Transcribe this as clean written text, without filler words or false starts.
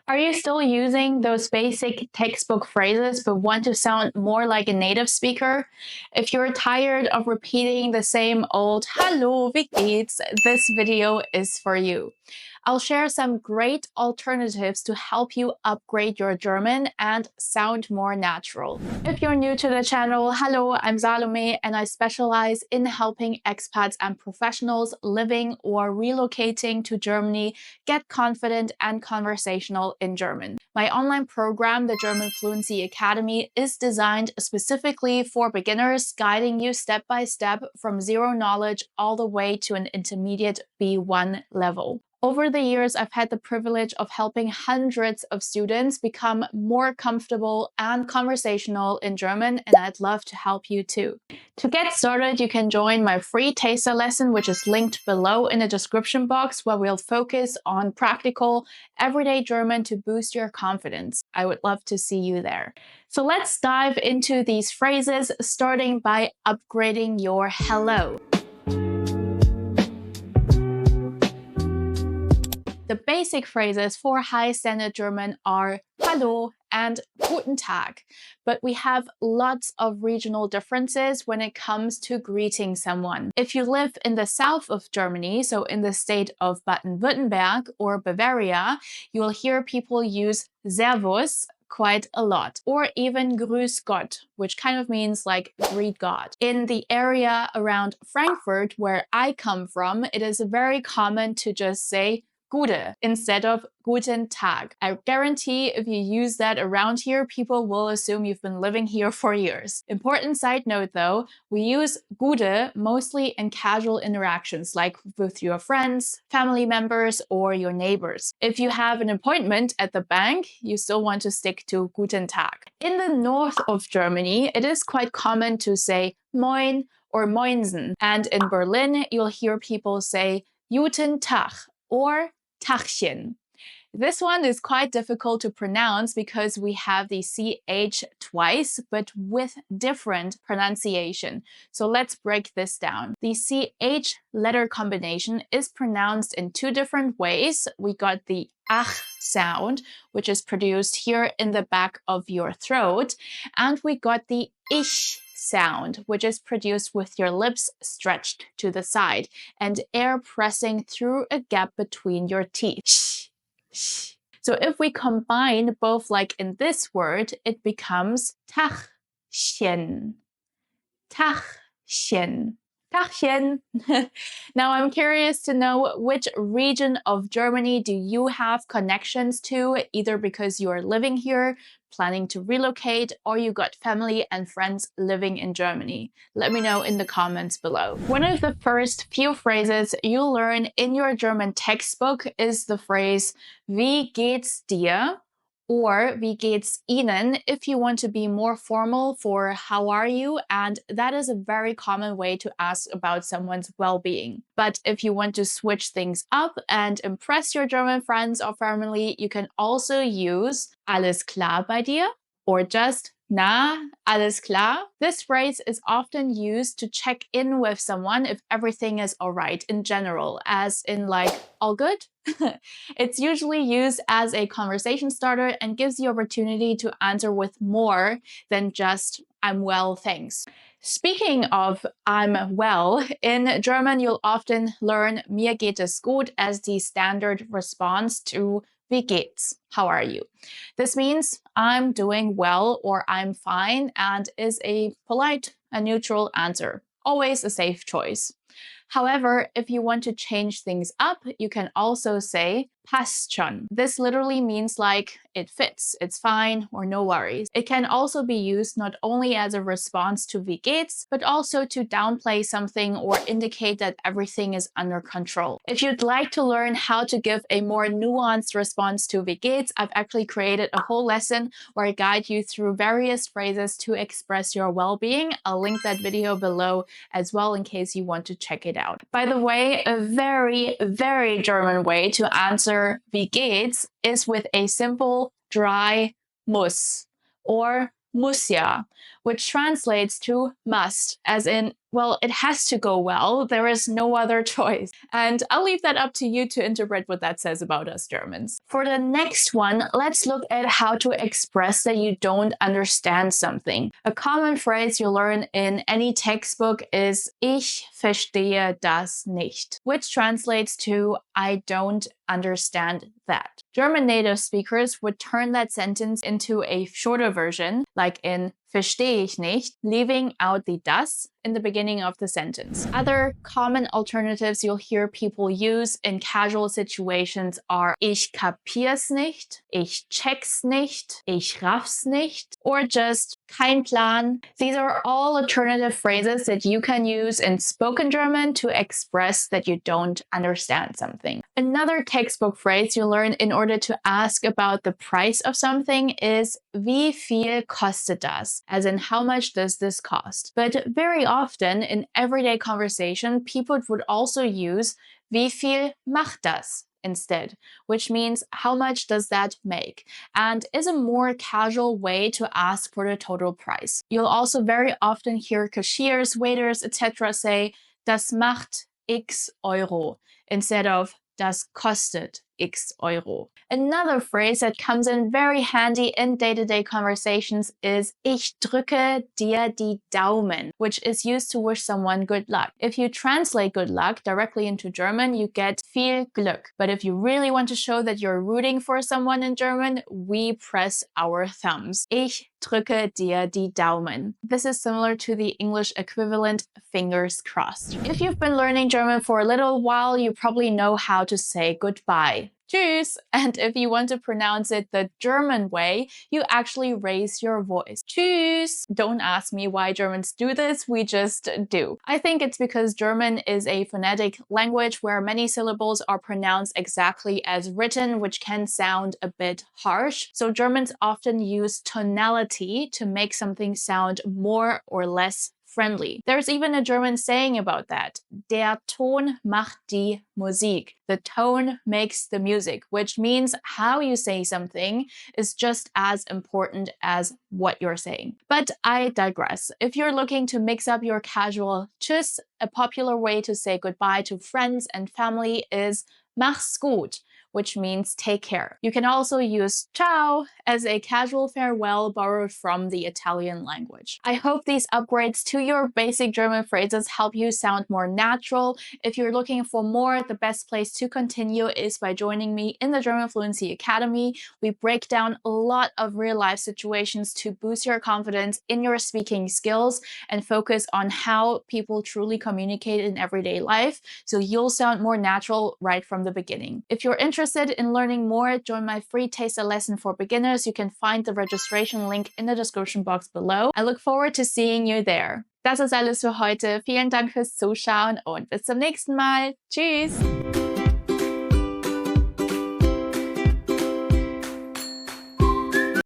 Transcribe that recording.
Are you still using those basic textbook phrases but want to sound more like a native speaker? If you're tired of repeating the same old Hallo, wie geht's, this video is for you. I'll share some great alternatives to help you upgrade your German and sound more natural. If you're new to the channel, hello, I'm Salome and I specialize in helping expats and professionals living or relocating to Germany get confident and conversational in German. My online program, the German Fluency Academy, is designed specifically for beginners, guiding you step by step from zero knowledge all the way to an intermediate B1 level. Over the years, I've had the privilege of helping hundreds of students become more comfortable and conversational in German, and I'd love to help you too. To get started, you can join my free taster lesson, which is linked below in the description box, where we'll focus on practical, everyday German to boost your confidence. I would love to see you there. So let's dive into these phrases, starting by upgrading your hello. The basic phrases for high standard German are Hallo and Guten Tag, but we have lots of regional differences when it comes to greeting someone. If you live in the south of Germany, so in the state of Baden-Württemberg or Bavaria, you'll hear people use Servus quite a lot, or even Grüß Gott, which kind of means like greet God. In the area around Frankfurt, where I come from, it is very common to just say Gute instead of Guten Tag. I guarantee if you use that around here, people will assume you've been living here for years. Important side note though, we use Gute mostly in casual interactions like with your friends, family members, or your neighbors. If you have an appointment at the bank, you still want to stick to Guten Tag. In the north of Germany, it is quite common to say Moin or Moinsen. And in Berlin, you'll hear people say Guten Tag or Tachchen. This one is quite difficult to pronounce because we have the CH twice, but with different pronunciation. So let's break this down. The CH letter combination is pronounced in two different ways. We got the ach sound, which is produced here in the back of your throat, and we got the ich sound, which is produced with your lips stretched to the side and air pressing through a gap between your teeth. Sh, sh. So if we combine both like in this word, it becomes Tachchen. Tachchen. Tachchen. Now I'm curious to know which region of Germany do you have connections to, either because you are living here, planning to relocate, or you got family and friends living in Germany. Let me know in the comments below. One of the first few phrases you'll learn in your German textbook is the phrase Wie geht's dir? Or wie geht's Ihnen if you want to be more formal for how are you, and that is a very common way to ask about someone's well-being. But if you want to switch things up and impress your German friends or family, you can also use Alles klar bei dir or just Na, alles klar? This phrase is often used to check in with someone if everything is all right in general, as in like, all good? It's usually used as a conversation starter and gives the opportunity to answer with more than just I'm well, thanks. Speaking of I'm well, in German you'll often learn Mir geht es gut as the standard response to Wie geht's? How are you? This means I'm doing well or I'm fine and is a polite and neutral answer. Always a safe choice. However, if you want to change things up, you can also say passt schon. This literally means like it fits, it's fine, or no worries. It can also be used not only as a response to wie geht's, but also to downplay something or indicate that everything is under control. If you'd like to learn how to give a more nuanced response to wie geht's, I've actually created a whole lesson where I guide you through various phrases to express your well-being. I'll link that video below as well in case you want to check it out. By the way, a very, very German way to answer wie geht's is with a simple dry muss or muss ja, which translates to must, as in, well, it has to go well. There is no other choice. And I'll leave that up to you to interpret what that says about us Germans. For the next one, let's look at how to express that you don't understand something. A common phrase you learn in any textbook is Ich verstehe das nicht, which translates to I don't understand that. German native speakers would turn that sentence into a shorter version, like in verstehe ich nicht, leaving out the das in the beginning of the sentence. Other common alternatives you'll hear people use in casual situations are ich kapier's nicht, ich check's nicht, ich raff's nicht, or just kein Plan. These are all alternative phrases that you can use in spoken German to express that you don't understand something. Another textbook phrase you learn in order to ask about the price of something is wie viel kostet das? As in, how much does this cost? But very often in everyday conversation, people would also use wie viel macht das? Instead, which means how much does that make, and is a more casual way to ask for the total price. You'll also very often hear cashiers, waiters, etc. say, das macht x Euro, instead of das kostet x Euro. Another phrase that comes in very handy in day-to-day conversations is ich drücke dir die Daumen, which is used to wish someone good luck. If you translate good luck directly into German, you get viel Glück. But if you really want to show that you're rooting for someone in German, we press our thumbs. Ich drücke dir die Daumen. This is similar to the English equivalent fingers crossed. If you've been learning German for a little while, you probably know how to say goodbye. Tschüss! And if you want to pronounce it the German way, you actually raise your voice. Tschüss! Don't ask me why Germans do this, we just do. I think it's because German is a phonetic language where many syllables are pronounced exactly as written, which can sound a bit harsh. So Germans often use tonality to make something sound more or less friendly. There's even a German saying about that. Der Ton macht die Musik. The tone makes the music, which means how you say something is just as important as what you're saying. But I digress. If you're looking to mix up your casual tschüss, a popular way to say goodbye to friends and family is mach's gut, which means take care. You can also use ciao as a casual farewell borrowed from the Italian language. I hope these upgrades to your basic German phrases help you sound more natural. If you're looking for more, the best place to continue is by joining me in the German Fluency Academy. We break down a lot of real-life situations to boost your confidence in your speaking skills and focus on how people truly communicate in everyday life, so you'll sound more natural right from the beginning. If you're interested in learning more, join my free taster lesson for beginners. You can find the registration link in the description box below. I look forward to seeing you there. Das ist alles für heute. Vielen Dank fürs Zuschauen und bis zum nächsten Mal. Tschüss!